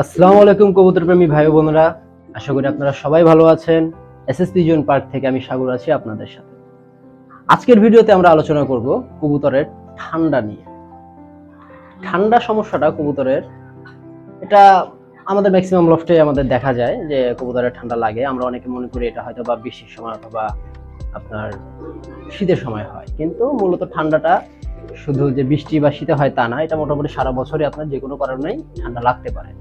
আসসালামু আলাইকুম কবুতর প্রেমী ভাই ও বোনেরা, আশা করি আপনারা সবাই ভালো আছেন। এসএসপি জোন পার্ক থেকে আমি সাগর আছি আপনাদের সাথে। আজকের ভিডিওতে আমরা আলোচনা করব কবুতরের ঠান্ডা নিয়ে। ঠান্ডা সমস্যাটা কবুতরের, এটা আমাদের ম্যাক্সিমাম লফটে আমাদের দেখা যায় যে কবুতরের ঠান্ডা লাগে। আমরা অনেকে মনে করি এটা হয়তো বা বৃষ্টির সময় অথবা আপনার শীতের সময় হয়, কিন্তু মূলত ঠান্ডাটা শুধু যে বৃষ্টি বা শীতে হয় তা না, এটা মোটামুটি সারা বছরই আপনার যে কোনো কারণেই ঠান্ডা লাগতে পারে।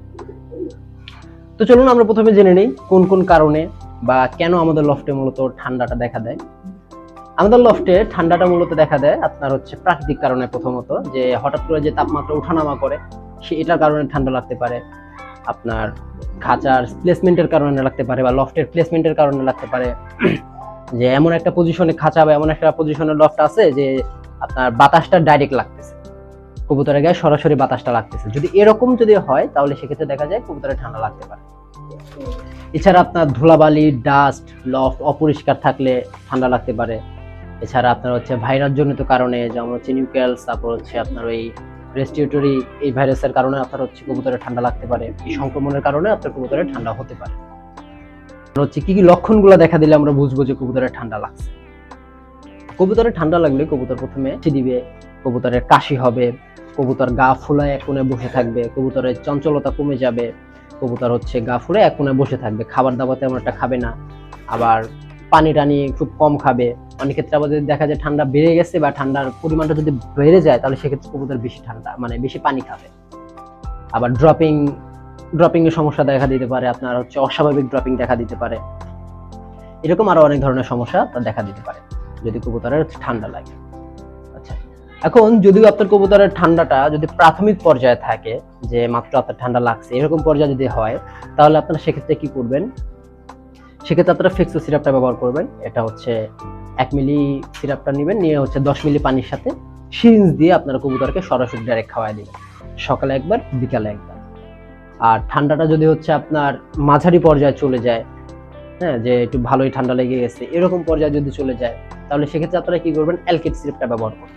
তো চলুন আমরা প্রথমে জেনে নিই কোন কোন কারণে বা কেন আমাদের লফটে মূলত ঠান্ডাটা দেখা দেয়। আমাদের লফটে ঠান্ডাটা মূলত দেখা দেয় আপনার প্রাকৃতিক কারণে। প্রথমত যে হঠাৎ করে যে তাপমাত্রা ওঠানামা করে, এটার কারণে ঠান্ডা লাগতে পারে। আপনার খাঁচার প্লেসমেন্টের কারণে লাগতে পারে বা লফটের প্লেসমেন্টের কারণে লাগতে পারে। যে এমন একটা পজিশনে খাঁচা বা এমন একটা পজিশনে লফট আছে যে আপনার বাতাসটা ডাইরেক্ট লাগতেছে, কবুতরের গায়ে সরাসরি বাতাসটা লাগতেছে। যদি এরকম হয় তাহলে সেক্ষেত্রে দেখা যায় কবুতরের ঠান্ডা লাগতে পারে। এছাড়া আপনার ধুলাবালি, ডাস্ট, লফট অপরিষ্কার থাকলে ঠান্ডা লাগতে পারে। এছাড়া আপনার ভাইরাস জনিত কারণে, যেমন নিউক্যালস, তারপর আপনার ওই রেসপিরেটরি এই ভাইরাসের কারণে আপনার কবুতরের ঠান্ডা লাগতে পারে। এই সংক্রমণের কারণে আপনার কবুতরের ঠান্ডা হতে পারে। কি কি লক্ষণগুলো দেখা দিলে আমরা বুঝবো যে কবুতরের ঠান্ডা লাগছে। কবুতরের ঠান্ডা লাগলে কবুতর প্রথমে দিবে, কবুতরের কাশি হবে, কবুতর গা ফুলায় এক কোণে বসে থাকবে, কবুতরের চঞ্চলতা কমে যাবে, কবুতর গা ফুলে এক কোণে বসে থাকবে, খাবার দাবার তেমন একটা খাবে না, আবার পানি টানি খুব কম খাবে। অনেক ক্ষেত্রে আবার যদি দেখা যায় ঠান্ডা বেড়ে গেছে বা ঠান্ডার পরিমাণটা যদি বেড়ে যায় তাহলে সেক্ষেত্রে কবুতর বেশি ঠান্ডা বেশি পানি খাবে। আবার ড্রপিং এর সমস্যা দেখা দিতে পারে, আপনার অস্বাভাবিক ড্রপিং দেখা দিতে পারে। এরকম আরো অনেক ধরনের সমস্যা দেখা দিতে পারে যদি কবুতরের ঠান্ডা লাগে। আচ্ছা, এখন যদি আপনার কবুতরের ঠান্ডাটা যদি প্রাথমিক পর্যায়ে থাকে, যে মাত্র আপনার ঠান্ডা লাগছে এরকম পর্যায়ে যদি হয়, তাহলে আপনারা সেক্ষেত্রে কি করবেন? সেক্ষেত্রে আপনারা ফেক্সো সিরাপটা ব্যবহার করবেন। এটা 1 মিলি সিরাপটা নেবেন, নিয়ে 10 মিলি পানির সাথে সিরিঞ্জ দিয়ে আপনারা কবুতরকে সরাসরি ডাইরেক্ট খাওয়াই দিবেন, সকালে একবার বিকালে একবার। আর ঠান্ডাটা যদি আপনার মাঝারি পর্যায়ে চলে যায়, হ্যাঁ, যে একটু ভালোই ঠান্ডা লেগে গেছে এরকম পর্যায়ে যদি চলে যায়, তাহলে সেক্ষেত্রে আপনারা কি করবেন? অ্যালকেট সিরাপটা ব্যবহার করবেন।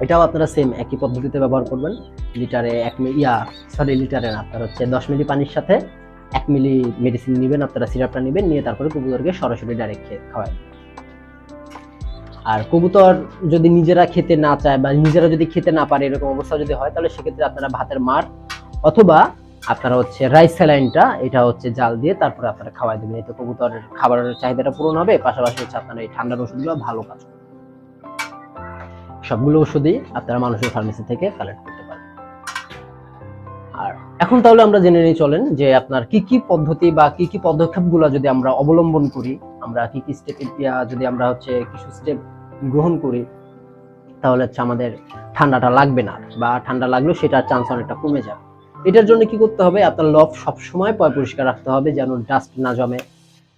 এটাও আপনারা সেম একই পদ্ধতিতে ব্যবহার করবেন। লিটারে লিটারে না, আপনার 10 মিলি পানির সাথে 1 মিলি মেডিসিন নেবেন, আপনারা সিরাপটা নেবেন, নিয়ে তারপরে কবুতরকে সরাসরি ডাইরেক্ট খাওয়াবেন। আর কবুতর যদি নিজেরা খেতে না চায় বা নিজেরা যদি খেতে না পারে এরকম অবস্থা যদি হয়, তাহলে সেক্ষেত্রে আপনারা ভাতের মার অথবা আপনারা রাইস স্যালাইনটা এটা জাল দিয়ে তারপরে আপনারা খাওয়াই দেবেন। এতে কবুতরের খাবারের চাহিদাটা পূরণ হবে, পাশাপাশি আপনারা এই ঠান্ডার ওষুধগুলো ভালো কাজ করবে। সবগুলো ওষুধই আপনারা মানুষের ফার্মেসি থেকে কালেক্ট করতে পারবেন। আর এখন তাহলে আমরা জেনে নিই, চলেন যে আপনার কি কি পদ্ধতি বা কি কি পদক্ষেপগুলো যদি আমরা অবলম্বন করি, আমরা কি কি স্টেপ যদি আমরা কিছু স্টেপ গ্রহণ করি, তাহলে আমাদের ঠান্ডাটা লাগবে না, বা ঠান্ডা লাগলেও সেটার চান্স অনেকটা কমে যাবে। এটার জন্য কি করতে হবে? আপনার লফট সবসময় পরিষ্কার রাখতে হবে, যেন ডাস্ট না জমে,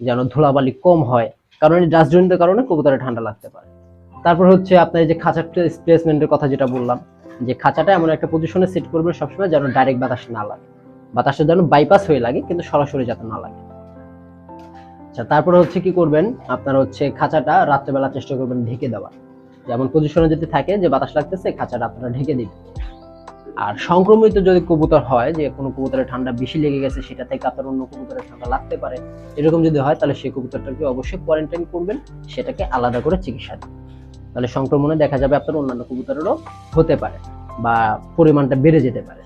যেন ধুলাবালি কম হয়, কারণ এই ডাস্ট জনিত কারণে কবুতরের ঠান্ডা লাগতে পারে। তারপর আপনার এই যে খাঁচার প্লেসমেন্টের কথা যেটা বললাম, যে খাঁচাটা এমন একটা পজিশনে সেট করবেন সবসময় যেন ডাইরেক্ট বাতাস না লাগে, বাতাসটা যেন বাইপাস হয়ে লাগে কিন্তু সরাসরি যাতে না লাগে। আচ্ছা, তারপরে কি করবেন? আপনার খাঁচাটা রাত্রেবেলা চেষ্টা করবেন ঢেকে দেওয়ার, যেমন পজিশনে যদি থাকে যে বাতাস লাগতেছে খাঁচাটা আপনারা ঢেকে দিবেন। আর সংক্রমিত যদি কবুতর হয়, যে কোনো কবুতরের ঠান্ডা বেশি লেগে গেছে সেটা থেকে আপনার অন্য কবুতরের ঠান্ডা লাগতে পারে, এরকম যদি হয় তাহলে সেই কবুতরটাকে অবশ্যই কোয়ারেন্টাইন করবেন, সেটাকে আলাদা করে চিকিৎসা দিবেন। তাহলে সংক্রমণে দেখা যাবে আপনার অন্যান্য কবুতরেরও হতে পারে বা পরিমাণটা বেড়ে যেতে পারে।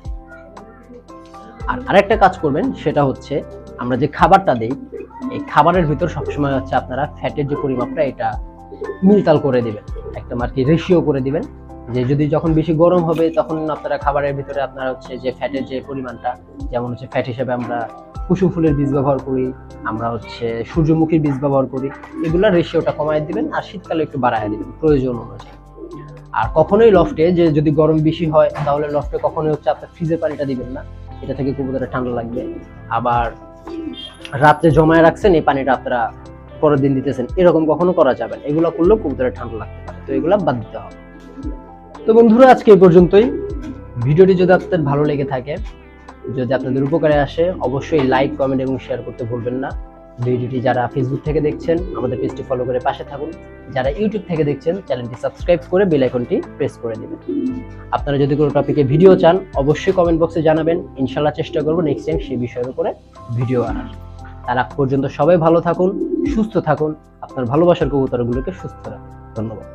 আর আরেকটা কাজ করবেন, সেটা আমরা যে খাবারটা দেই, এই খাবারের ভিতর সবসময় আপনারা ফ্যাটের যে পরিমাপটা এটা মিলতাল করে দিবেন, একদম রেশিও করে দিবেন। যে যদি যখন বেশি গরম হবে তখন আপনারা খাবারের ভিতরে আপনার যে ফ্যাটের যে পরিমাণটা, যেমন ফ্যাট হিসেবে আমরা কুসুম ফুলের বীজ ব্যবহার করি, আমরা সূর্যমুখীর বীজ ব্যবহার করি, এগুলা রেশিওটা কমায় দিবেন আর শীতকালে একটু বাড়ায় দিবেন প্রয়োজন অনুযায়ী। আর কখনোই লফটে যে যদি গরম বেশি হয় তাহলে লফটে কখনোই আপনার ফ্রিজের পানিটা দিবেন না, এটা থেকে কবুতরের ঠান্ডা লাগবে। আবার রাত্রে জমায় রাখছেন এই পানিটা আপনারা পরের দিন দিতেছেন, এরকম কখনো করা যাবে না। এগুলো করলেও কবুতরের ঠান্ডা লাগতে পারে, তো এগুলা বাদ দিতে হবে। তো বন্ধুরা, আজকে এই পর্যন্তই। ভিডিওটি যদি আপনাদের ভালো লেগে থাকে, যদি আপনাদের উপকারে আসে, অবশ্যই লাইক, কমেন্ট এবং শেয়ার করতে ভুলবেন না। ভিডিওটি যারা ফেসবুক থেকে দেখছেন আমাদের পেজটি ফলো করে পাশে থাকুন, যারা ইউটিউব থেকে দেখছেন চ্যানেলটি সাবস্ক্রাইব করে বেল আইকনটি প্রেস করে দিবেন। আপনারা যদি কোনো টপিকে ভিডিও চান অবশ্যই কমেন্ট বক্সে জানাবেন, ইনশাল্লাহ চেষ্টা করব নেক্সট টাইম সেই বিষয়ের উপরে ভিডিও আনার। তার আগ পর্যন্ত সবাই ভালো থাকুন, সুস্থ থাকুন, আপনার ভালোবাসার কবুতরগুলোকে সুস্থ রাখুন। ধন্যবাদ।